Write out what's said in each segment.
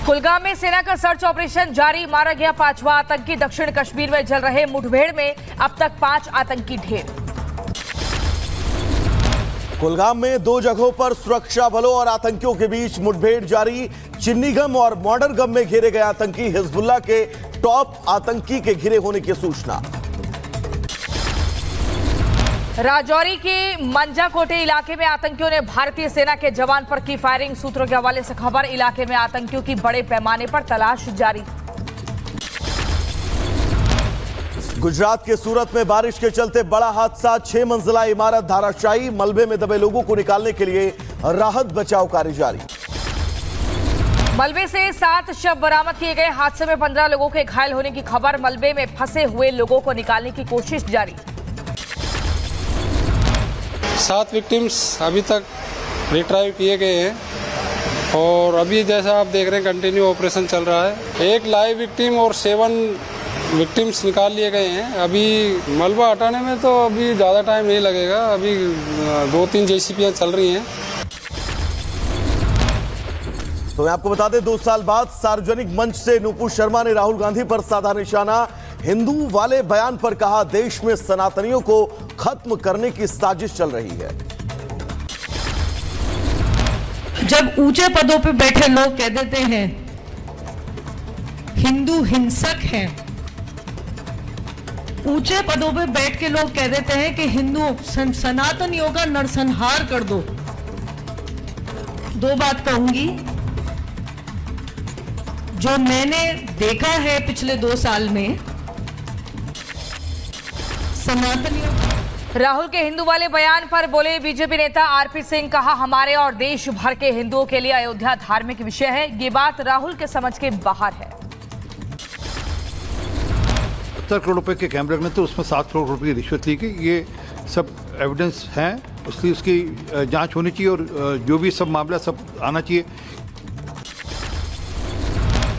कुलगाम में सेना का सर्च ऑपरेशन जारी, मारा गया 5वां आतंकी। दक्षिण कश्मीर में चल रहे मुठभेड़ में अब तक 5 आतंकी ढेर। कुलगाम में 2 जगहों पर सुरक्षा बलों और आतंकियों के बीच मुठभेड़ जारी। चिन्नीगम और मॉडरगम में घेरे गए आतंकी। हिजबुल्लाह के टॉप आतंकी के घिरे होने की सूचना। राजौरी के मंजाकोटे इलाके में आतंकियों ने भारतीय सेना के जवान पर की फायरिंग। सूत्रों के हवाले से खबर, इलाके में आतंकियों की बड़े पैमाने पर तलाश जारी। गुजरात के सूरत में बारिश के चलते बड़ा हादसा। 6 मंजिला इमारत धाराशायी। मलबे में दबे लोगों को निकालने के लिए राहत बचाव कार्य जारी। मलबे से 7 शव बरामद किए गए। हादसे में 15 लोगों के घायल होने की खबर। मलबे में फंसे हुए लोगों को निकालने की कोशिश जारी। 7 विक्टिम्स अभी तक रिट्राइव किए गए हैं और अभी जैसा आप देख रहे हैं कंटिन्यू ऑपरेशन चल रहा है। 1 लाइव विक्टिम और 7 विक्टिम्स निकाल लिए गए हैं। अभी मलबा हटाने में तो अभी ज़्यादा टाइम नहीं लगेगा। अभी 2-3 जेसीबीयाँ चल रही हैं। तो मैं आपको बता दें, 2 साल बाद सार्वजनिक मंच से नुपुर शर्मा ने राहुल गांधी पर साधा निशाना। हिंदू वाले बयान पर कहा, देश में सनातनियों को खत्म करने की साजिश चल रही है। जब ऊंचे पदों पे बैठे लोग कह देते हैं हिंदू हिंसक हैं, ऊंचे पदों पे बैठ के लोग कह देते हैं कि हिंदू सनातनियों का नरसंहार कर दो, 2 बात कहूंगी। जो मैंने देखा है पिछले 2 साल में, सनातनियों। राहुल के हिंदू वाले बयान पर बोले बीजेपी नेता आरपी सिंह। कहा, हमारे और देश भर के हिंदुओं के लिए अयोध्या धार्मिक विषय है। ये बात राहुल के समझ के बाहर है। 70 करोड़ रुपए के कैमरे में तो उसमें 7 करोड़ रुपए की रिश्वत ली गई। ये सब एविडेंस हैं, इसलिए उसकी जांच होनी चाहिए और जो भी सब मामला सब आना चाहिए।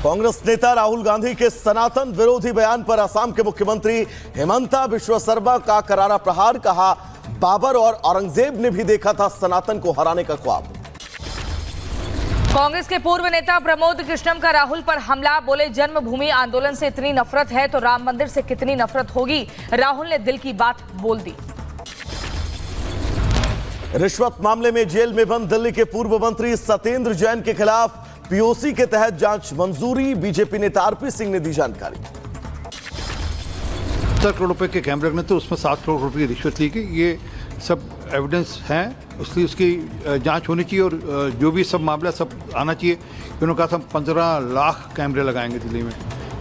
कांग्रेस नेता राहुल गांधी के सनातन विरोधी बयान पर असम के मुख्यमंत्री हेमंता बिश्वा शर्मा का करारा प्रहार। कहा, बाबर और औरंगजेब ने भी देखा था सनातन को हराने का ख्वाब। कांग्रेस के पूर्व नेता प्रमोद कृष्णम का राहुल पर हमला। बोले, जन्मभूमि आंदोलन से इतनी नफरत है तो राम मंदिर से कितनी नफरत होगी। राहुल ने दिल की बात बोल दी। रिश्वत मामले में जेल में बंद दिल्ली के पूर्व मंत्री सत्येंद्र जैन के खिलाफ पीओसी के तहत जांच मंजूरी। बीजेपी नेता आरपी सिंह ने दी जानकारी। 70 करोड़ रुपए के कैमरे में तो उसमें 7 करोड़ रुपए की रिश्वत ली गई। ये सब एविडेंस हैं, इसलिए उसकी जांच होनी चाहिए और जो भी सब मामला सब आना चाहिए। उन्होंने कहा था 15 लाख कैमरे लगाएंगे दिल्ली में।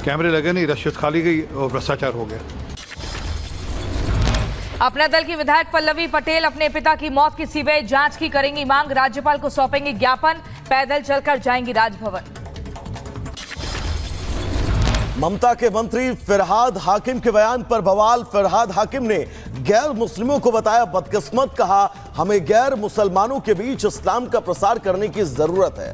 कैमरे लगे नहीं, रिश्वत खा ली गई और भ्रष्टाचार हो गया। अपना दल की विधायक पल्लवी पटेल अपने पिता की मौत की सीबीआई जांच की करेंगी मांग। राज्यपाल को सौंपेंगी ज्ञापन। पैदल चलकर जाएंगी राजभवन। ममता के मंत्री फरहाद हाकिम के बयान पर बवाल। फरहाद हाकिम ने गैर मुस्लिमों को बताया बदकिस्मत। कहा, हमें गैर मुसलमानों के बीच इस्लाम का प्रसार करने की जरूरत है।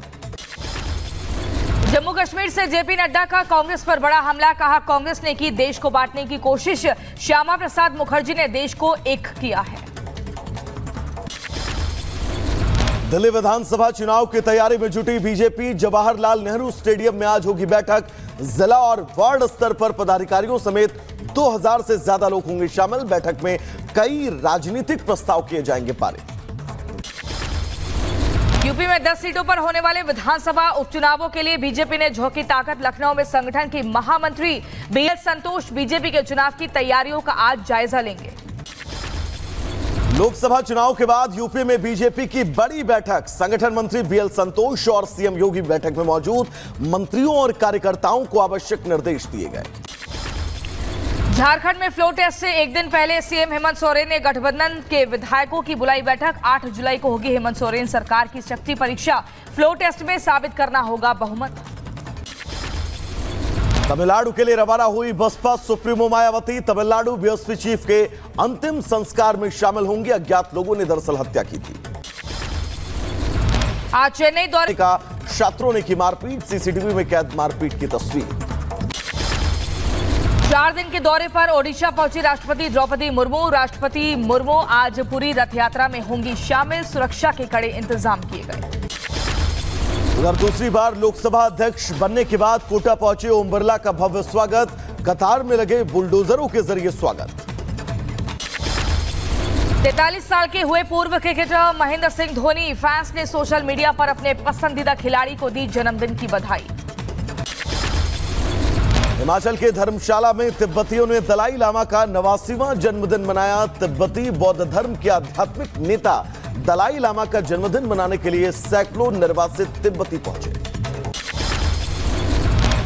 जम्मू कश्मीर से जेपी नड्डा का कांग्रेस पर बड़ा हमला। कहा, कांग्रेस ने की देश को बांटने की कोशिश। श्यामा प्रसाद मुखर्जी ने देश को एक किया है। दिल्ली विधानसभा चुनाव की तैयारी में जुटी बीजेपी। जवाहरलाल नेहरू स्टेडियम में आज होगी बैठक। जिला और वार्ड स्तर पर पदाधिकारियों समेत 2000 से ज्यादा लोग होंगे शामिल। बैठक में कई राजनीतिक प्रस्ताव किए जाएंगे पारित। यूपी में 10 सीटों पर होने वाले विधानसभा उपचुनावों के लिए बीजेपी ने झोंकी ताकत। लखनऊ में संगठन की महामंत्री बीएल संतोष बीजेपी के चुनाव की तैयारियों का आज जायजा लेंगे। लोकसभा चुनाव के बाद यूपी में बीजेपी की बड़ी बैठक। संगठन मंत्री बीएल संतोष और सीएम योगी बैठक में मौजूद। मंत्रियों और कार्यकर्ताओं को आवश्यक निर्देश दिए गए। झारखंड में फ्लो टेस्ट से एक दिन पहले सीएम हेमंत सोरेन ने गठबंधन के विधायकों की बुलाई बैठक। 8 जुलाई को होगी हेमंत सोरेन सरकार की शक्ति परीक्षा। फ्लो टेस्ट में साबित करना होगा बहुमत। तमिलनाडु के लिए रवाना हुई Baspa supremo Mayawati. Tamil Nadu BSP chief के अंतिम संस्कार में शामिल होंगी। अज्ञात लोगों ने दरअसल हत्या की थी। आज चेन्नई दौरे का छात्रों ने की मारपीट। सीसीटीवी में कैद मारपीट की तस्वीर। 4 दिन के दौरे पर ओडिशा पहुंची राष्ट्रपति द्रौपदी मुर्मू। राष्ट्रपति मुर्मू आज पूरी रथ यात्रा में होंगी शामिल। सुरक्षा के कड़े इंतजाम किए गए। उधर दूसरी बार लोकसभा अध्यक्ष बनने के बाद कोटा पहुंचे ओम बिरला का भव्य स्वागत, कतार में लगे बुलडोजरों के जरिए स्वागत। 43 साल के हुए पूर्व क्रिकेटर महेंद्र सिंह धोनी, फैंस ने सोशल मीडिया पर अपने पसंदीदा खिलाड़ी को दी जन्मदिन की बधाई। हिमाचल के धर्मशाला में तिब्बतियों ने दलाई लामा का 89वां जन्मदिन मनाया। तिब्बती बौद्ध धर्म के आध्यात्मिक नेता दलाई लामा का जन्मदिन मनाने के लिए सैकड़ों निर्वासित तिब्बती पहुंचे।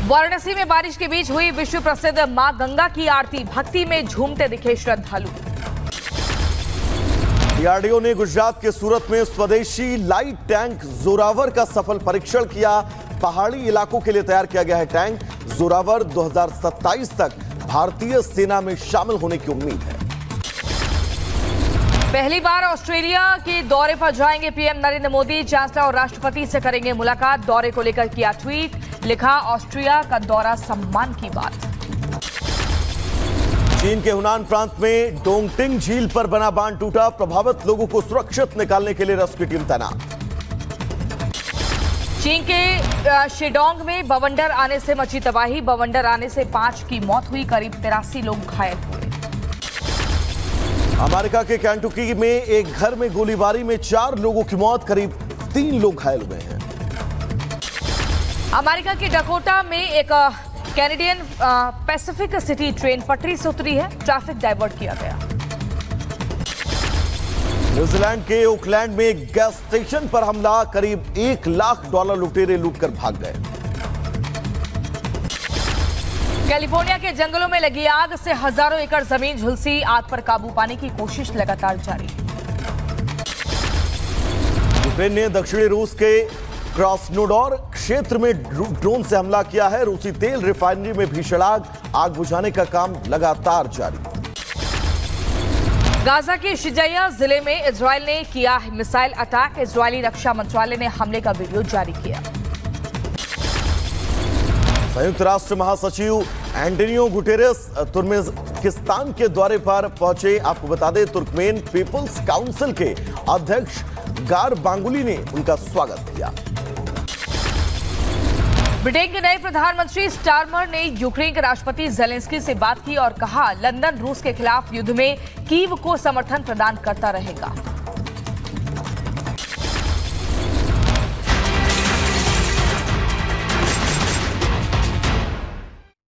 वाराणसी में बारिश के बीच हुई विश्व प्रसिद्ध मां गंगा की आरती, भक्ति में झूमते दिखे श्रद्धालु। डीआरडीओ ने गुजरात के सूरत में स्वदेशी लाइट टैंक जोरावर का सफल परीक्षण किया। पहाड़ी इलाकों के लिए तैयार किया गया है टैंक। जोरावर 2027 तक भारतीय सेना में शामिल होने की उम्मीद है। पहली बार ऑस्ट्रेलिया के दौरे पर जाएंगे पीएम नरेंद्र मोदी, चांसलर और राष्ट्रपति से करेंगे मुलाकात। दौरे को लेकर किया ट्वीट, लिखा ऑस्ट्रिया का दौरा सम्मान की बात। चीन के हुनान प्रांत में डोंगटिंग झील पर बना बांध टूटा, प्रभावित लोगों को सुरक्षित निकालने के लिए रेस्क्यू टीम तैनात। चीन के शिडोंग में बवंडर आने से मची तबाही, बवंडर आने से 5 की मौत हुई, करीब 83 लोग घायल हुए। अमेरिका के कैंटुकी में एक घर में गोलीबारी में 4 लोगों की मौत, करीब 3 लोग घायल हुए हैं। अमेरिका के डकोटा में एक कैनेडियन पैसिफिक सिटी ट्रेन पटरी से उतरी है, ट्रैफिक डाइवर्ट किया गया। न्यूजीलैंड के ओकलैंड में एक गैस स्टेशन पर हमला, करीब $1 लाख लुटेरे लूटकर भाग गए। कैलिफोर्निया के जंगलों में लगी आग से हजारों एकड़ जमीन झुलसी, आग पर काबू पाने की कोशिश लगातार जारी। यूक्रेन ने दक्षिणी रूस के क्रास्नोडोर क्षेत्र में ड्रोन से हमला किया है। रूसी तेल रिफाइनरी में भीषण आग बुझाने का काम लगातार जारी। गाजा के शिजैया जिले में इजरायल ने किया मिसाइल अटैक, इजरायली रक्षा मंत्रालय ने हमले का वीडियो जारी किया। संयुक्त राष्ट्र महासचिव एंटोनियो गुटेरेस तुर्कमेनिस्तान के दौरे पर पहुंचे। आपको बता दें, तुर्कमेन पीपल्स काउंसिल के अध्यक्ष गार बांगुली ने उनका स्वागत किया। ब्रिटेन के नए प्रधानमंत्री स्टारमर ने यूक्रेन के राष्ट्रपति जेलेंस्की से बात की और कहा, लंदन रूस के खिलाफ युद्ध में कीव को समर्थन प्रदान करता रहेगा।